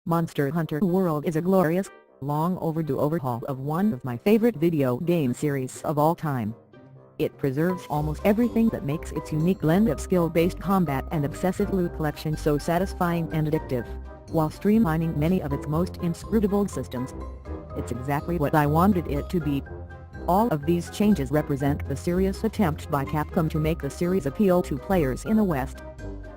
Monster Hunter World is a glorious, long overdue overhaul of one of my favorite video game series of all time. It preserves almost everything that makes its unique blend of skill-based combat and obsessive loot collection so satisfying and addictive, while streamlining many of its most inscrutable systems. It's exactly what I wanted it to be. All of these changes represent the serious attempt by Capcom to make the series appeal to players in the West.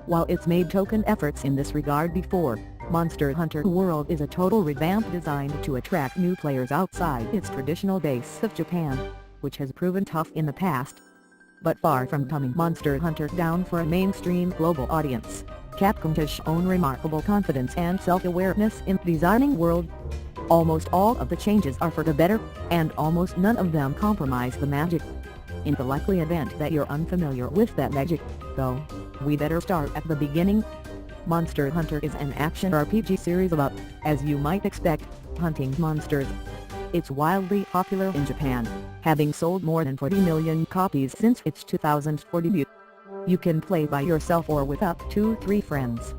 While it's made token efforts in this regard before, Monster Hunter World is a total revamp designed to attract new players outside its traditional base of Japan, which has proven tough in the past. But far from dumbing Monster Hunter down for a mainstream global audience, Capcom has shown remarkable confidence and self-awareness in designing World. Almost all of the changes are for the better, and almost none of them compromise the magic. In the likely event that you're unfamiliar with that magic, though, we better start at the beginning. Monster Hunter is an action RPG series about, as you might expect, hunting monsters. It's wildly popular in Japan, having sold more than 40 million copies since its 2004 debut. You can play by yourself or with up to 3 friends.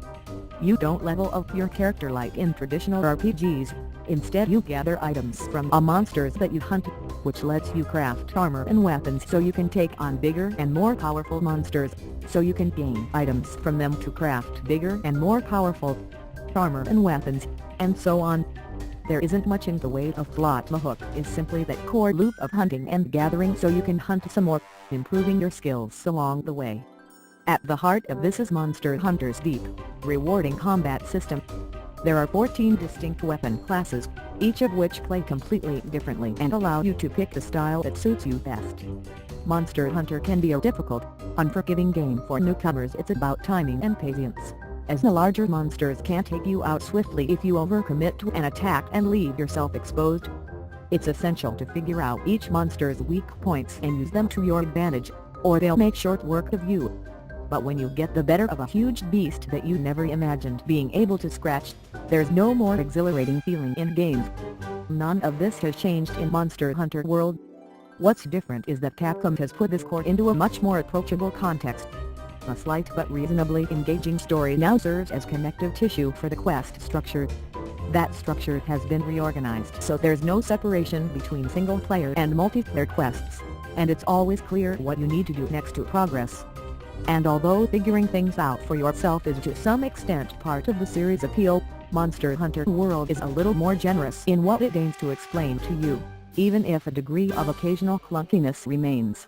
You don't level up your character like in traditional RPGs, instead you gather items from monsters that you hunt, which lets you craft armor and weapons so you can take on bigger and more powerful monsters, so you can gain items from them to craft bigger and more powerful armor and weapons, and so on. There isn't much in the way of plot. The hook is simply that core loop of hunting and gathering so you can hunt some more, improving your skills along the way. At the heart of this is Monster Hunter's deep, rewarding combat system. There are 14 distinct weapon classes, each of which play completely differently and allow you to pick the style that suits you best. Monster Hunter can be a difficult, unforgiving game for newcomers. It's about timing and patience, as the larger monsters can take you out swiftly if you overcommit to an attack and leave yourself exposed. It's essential to figure out each monster's weak points and use them to your advantage, or they'll make short work of you. But when you get the better of a huge beast that you never imagined being able to scratch, there's no more exhilarating feeling in games. None of this has changed in Monster Hunter World. What's different is that Capcom has put this core into a much more approachable context. A slight but reasonably engaging story now serves as connective tissue for the quest structure. That structure has been reorganized so there's no separation between single-player and multiplayer quests, and it's always clear what you need to do next to progress. And although figuring things out for yourself is to some extent part of the series' appeal, Monster Hunter World is a little more generous in what it aims to explain to you, even if a degree of occasional clunkiness remains.